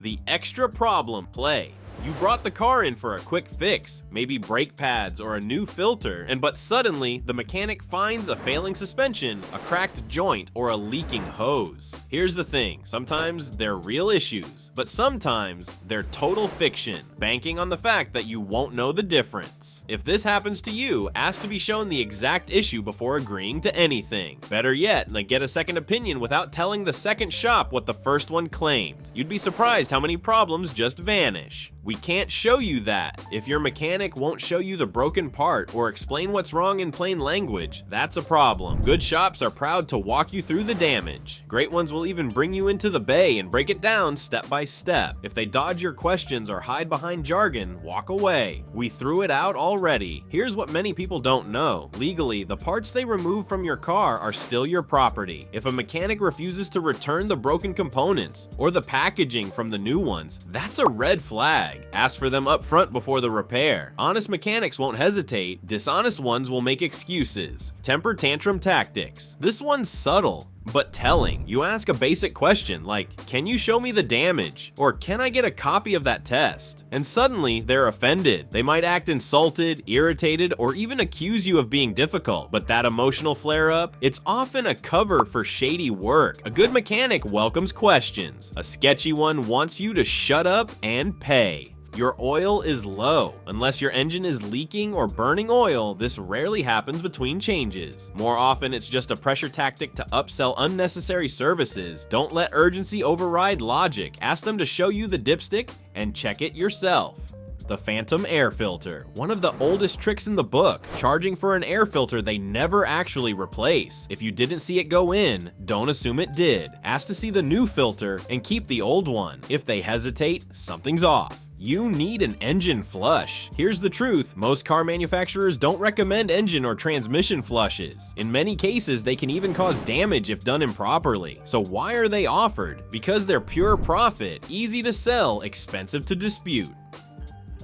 The extra problem play. You brought the car in for a quick fix, maybe brake pads or a new filter, but suddenly the mechanic finds a failing suspension, a cracked joint, or a leaking hose. Here's the thing, sometimes they're real issues, but sometimes they're total fiction, banking on the fact that you won't know the difference. If this happens to you, ask to be shown the exact issue before agreeing to anything. Better yet, get a second opinion without telling the second shop what the first one claimed. You'd be surprised how many problems just vanish. We can't show you that. If your mechanic won't show you the broken part or explain what's wrong in plain language, that's a problem. Good shops are proud to walk you through the damage. Great ones will even bring you into the bay and break it down step by step. If they dodge your questions or hide behind jargon, walk away. We threw it out already. Here's what many people don't know. Legally, the parts they remove from your car are still your property. If a mechanic refuses to return the broken components or the packaging from the new ones, that's a red flag. Ask for them up front before the repair. Honest mechanics won't hesitate, dishonest ones will make excuses. Temper tantrum tactics. This one's subtle, but telling. You ask a basic question like, can you show me the damage? Or can I get a copy of that test? And suddenly they're offended. They might act insulted, irritated, or even accuse you of being difficult. But that emotional flare-up, it's often a cover for shady work. A good mechanic welcomes questions. A sketchy one wants you to shut up and pay. Your oil is low. Unless your engine is leaking or burning oil, this rarely happens between changes. More often, it's just a pressure tactic to upsell unnecessary services. Don't let urgency override logic. Ask them to show you the dipstick and check it yourself. The phantom air filter. One of the oldest tricks in the book, charging for an air filter they never actually replace. If you didn't see it go in, don't assume it did. Ask to see the new filter and keep the old one. If they hesitate, something's off. You need an engine flush. Here's the truth, most car manufacturers don't recommend engine or transmission flushes. In many cases, they can even cause damage if done improperly. So why are they offered? Because they're pure profit, easy to sell, expensive to dispute.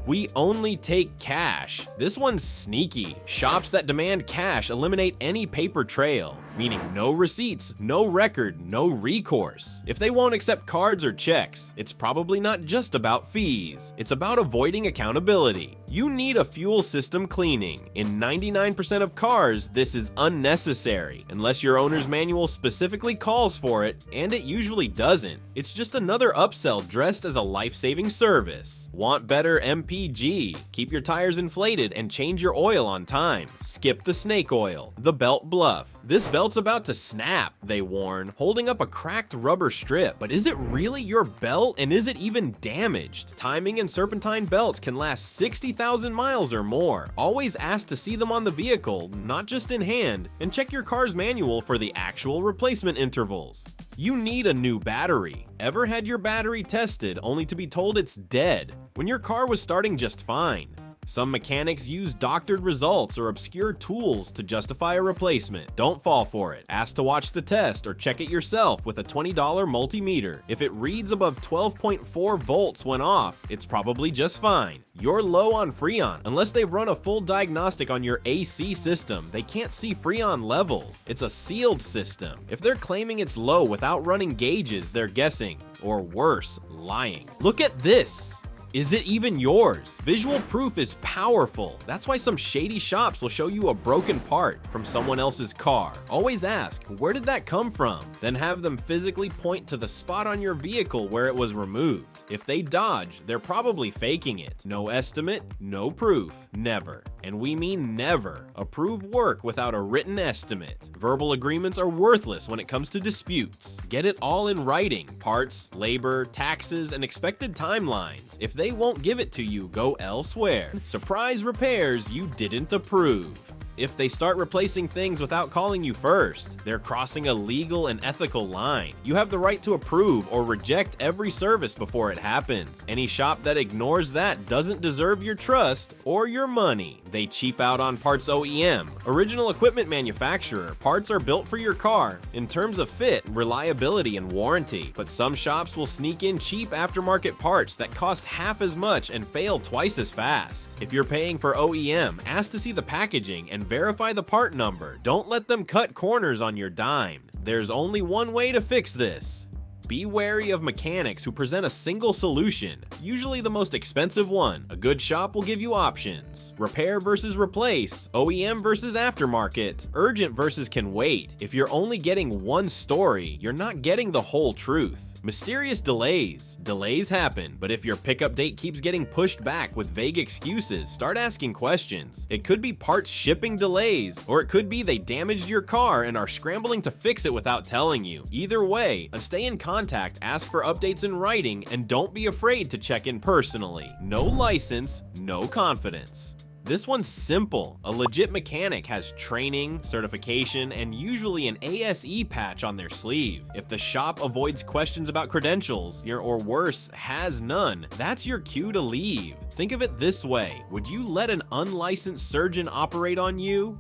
We only take cash. This one's sneaky. Shops that demand cash eliminate any paper trail, meaning no receipts, no record, no recourse. If they won't accept cards or checks, it's probably not just about fees. It's about avoiding accountability. You need a fuel system cleaning. In 99% of cars, this is unnecessary, unless your owner's manual specifically calls for it, and it usually doesn't. It's just another upsell dressed as a life-saving service. Want better MPG? Keep your tires inflated and change your oil on time. Skip the snake oil. The belt bluff. This belt's about to snap, they warn, holding up a cracked rubber strip. But is it really your belt, and is it even damaged? Timing and serpentine belts can last 60,000 miles or more. Always ask to see them on the vehicle, not just in hand, and check your car's manual for the actual replacement intervals. You need a new battery. Ever had your battery tested only to be told it's dead when your car was starting just fine? Some mechanics use doctored results or obscure tools to justify a replacement. Don't fall for it. Ask to watch the test or check it yourself with a $20 multimeter. If it reads above 12.4 volts when off, it's probably just fine. You're low on Freon. Unless they've run a full diagnostic on your AC system, they can't see Freon levels. It's a sealed system. If they're claiming it's low without running gauges, they're guessing, or worse, lying. Look at this. Is it even yours? Visual proof is powerful. That's why some shady shops will show you a broken part from someone else's car. Always ask, where did that come from? Then have them physically point to the spot on your vehicle where it was removed. If they dodge, they're probably faking it. No estimate, no proof, never. And we mean never. Approve work without a written estimate. Verbal agreements are worthless when it comes to disputes. Get it all in writing. Parts, labor, taxes, and expected timelines. If they won't give it to you, go elsewhere. Surprise repairs you didn't approve. If they start replacing things without calling you first, they're crossing a legal and ethical line. You have the right to approve or reject every service before it happens. Any shop that ignores that doesn't deserve your trust or your money. They cheap out on parts OEM. Original equipment manufacturer. Parts are built for your car in terms of fit, reliability, and warranty. But some shops will sneak in cheap aftermarket parts that cost half as much and fail twice as fast. If you're paying for OEM, ask to see the packaging and verify the part number. Don't let them cut corners on your dime. There's only one way to fix this. Be wary of mechanics who present a single solution, usually the most expensive one. A good shop will give you options. Repair versus replace, OEM versus aftermarket, urgent versus can wait. If you're only getting one story, you're not getting the whole truth. Mysterious delays. Delays happen, but if your pickup date keeps getting pushed back with vague excuses, start asking questions. It could be parts shipping delays, or it could be they damaged your car and are scrambling to fix it without telling you. Either way, stay in contact, ask for updates in writing, and don't be afraid to check in personally. No license, no confidence. This one's simple. A legit mechanic has training, certification, and usually an ASE patch on their sleeve. If the shop avoids questions about credentials, or worse, has none, that's your cue to leave. Think of it this way: would you let an unlicensed surgeon operate on you?